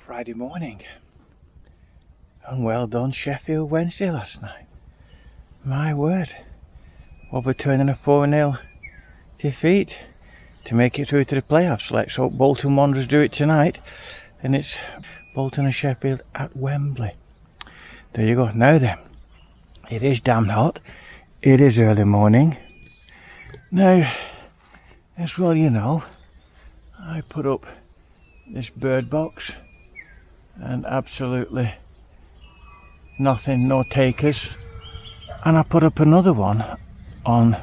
Friday morning. And well done Sheffield Wednesday last night. My word. Overturning a 4-0 defeat to make it through to the playoffs. Let's hope Bolton Wanderers do it tonight. And it's Bolton and Sheffield at Wembley. There you go. Now then, it is damn hot. It is early morning. Now, as well you know, I put up this bird box and absolutely nothing, no takers. And I put up another one on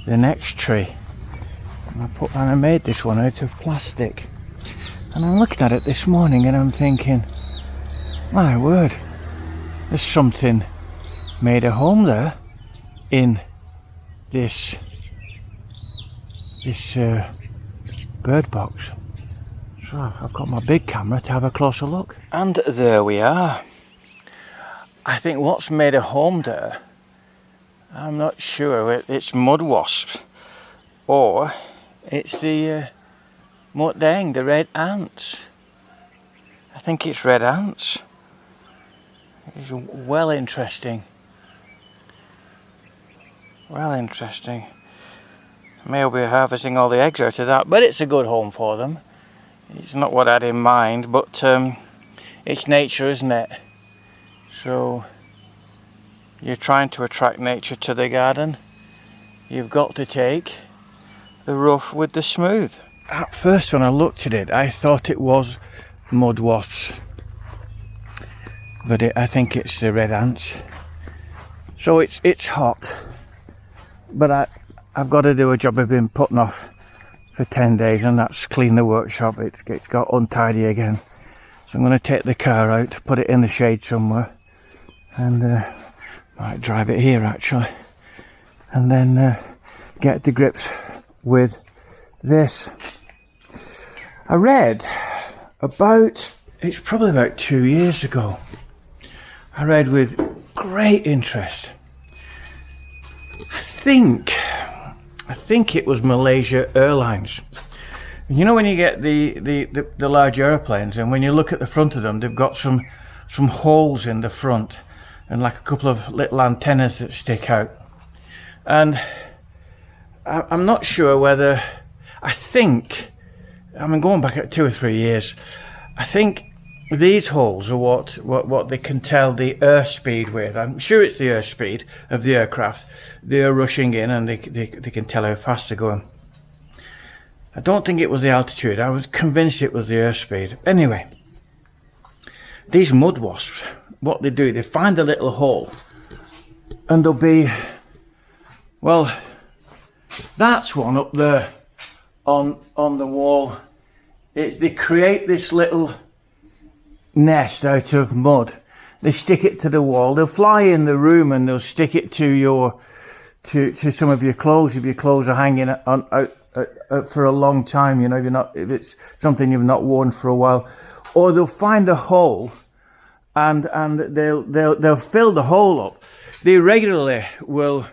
the next tree. And I made this one out of plastic. And I'm looking at it this morning and I'm thinking, my word, there's something made a home there in this bird box. So I've got my big camera to have a closer look. And there we are. I think what's made a home there, I'm not sure, it's mud wasps or it's the mutdang, the red ants. I think it's red ants. It's well interesting. Well interesting. May be harvesting all the eggs out of that, but it's a good home for them. It's not what I had in mind, but it's nature, isn't it? So you're trying to attract nature to the garden. You've got to take the rough with the smooth. At first when I looked at it, I thought it was mud wasps, but I think it's the red ants. So it's hot, but I've got to do a job I've been putting off for 10 days, and that's clean the workshop. It's got untidy again. So I'm going to take the car out, put it in the shade somewhere, and might drive it here actually, and then get to grips with this. I read it's probably about 2 years ago, I read with great interest, I think it was Malaysia Airlines. You know when you get the large airplanes, and when you look at the front of them, they've got some holes in the front and like a couple of little antennas that stick out. And I'm not sure whether, going back at 2 or 3 years, I think these holes are what they can tell the airspeed with. I'm sure it's the airspeed of the aircraft. They're rushing in and they can tell how fast they're going. I don't think it was the altitude. I was convinced it was the airspeed. Anyway, these mud wasps, what they do, they find a little hole and there'll be, well, that's one up there on the wall. They create this little nest out of mud. They stick it to the wall. They'll fly in the room and they'll stick it to some of your clothes if your clothes are hanging out for a long time. You know, if it's something you've not worn for a while, or they'll find a hole and they'll fill the hole up. They regularly will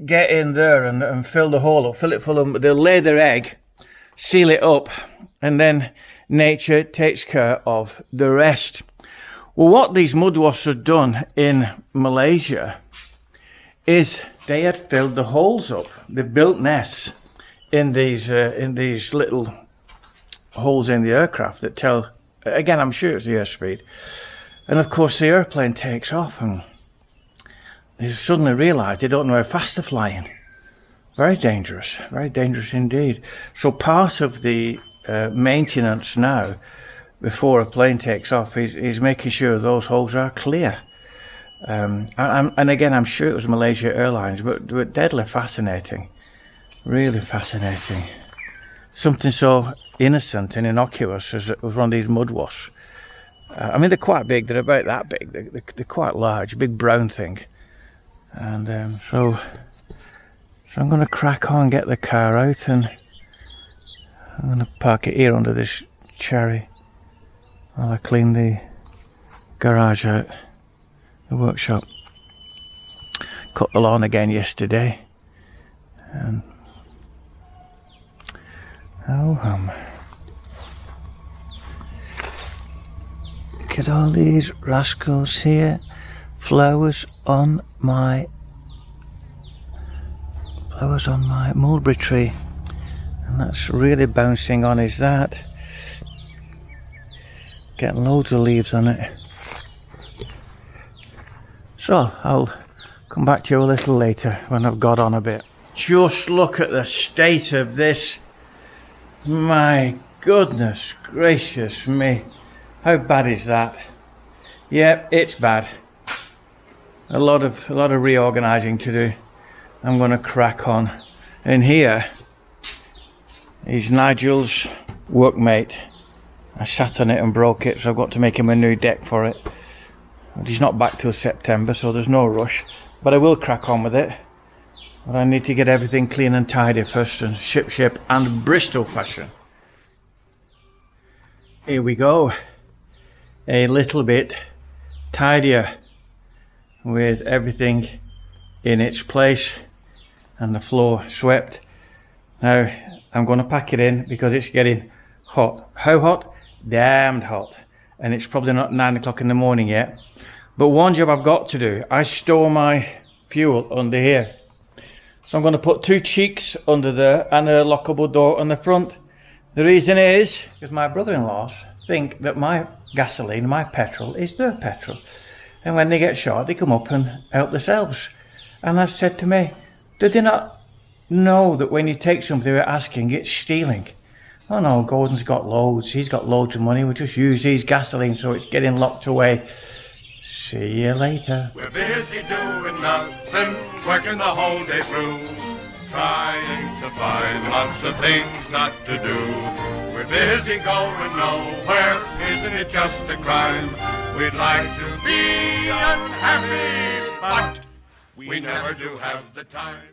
get in there and fill the hole up, fill it full of. They'll lay their egg, seal it up, and then nature takes care of the rest. Well, what these mud wasps had done in Malaysia is they had filled the holes up. They built nests in these little holes in the aircraft that tell, again, I'm sure it's the airspeed. And of course the airplane takes off and they suddenly realise they don't know how fast they're flying. Very dangerous indeed. So part of the maintenance now, before a plane takes off, is making sure those holes are clear. And again, I'm sure it was Malaysia Airlines, but deadly fascinating. Really fascinating. Something so innocent and innocuous as one of these mud wasps. I mean, they're quite big. They're about that big. They're quite large, big brown thing. And so I'm going to crack on, get the car out, and I'm going to park it here under this cherry while I clean the garage out, the workshop. Cut the lawn again yesterday, and Look at all these rascals here. Flowers on my mulberry tree. And that's really bouncing on, is that? Getting loads of leaves on it. So I'll come back to you a little later when I've got on a bit. Just look at the state of this. My goodness gracious me. How bad is that? Yep, it's bad. A lot of reorganizing to do. I'm going to crack on. And here is Nigel's workmate. I sat on it and broke it, so I've got to make him a new deck for it. And he's not back till September, so there's no rush. But I will crack on with it. But I need to get everything clean and tidy first, and ship and Bristol fashion. Here we go. A little bit tidier with everything in its place and the floor swept. Now I'm going to pack it in because it's getting hot. How hot? Damned hot. And it's probably not 9 o'clock in the morning yet. But one job I've got to do, I store my fuel under here. So I'm going to put 2 cheeks under there and a lockable door on the front. The reason is because my brother-in-laws think that my gasoline, my petrol, is their petrol. And when they get short, they come up and help themselves. And I've said to me, do they not know that when you take something without asking, it's stealing? Oh no, Gordon's got loads. He's got loads of money. We just use his gasoline, so it's getting locked away. See you later. We're busy doing nothing, working the whole day through, trying to find lots of things not to do. We're busy going nowhere, isn't it just a crime? We'd like to be unhappy, but we never do have the time.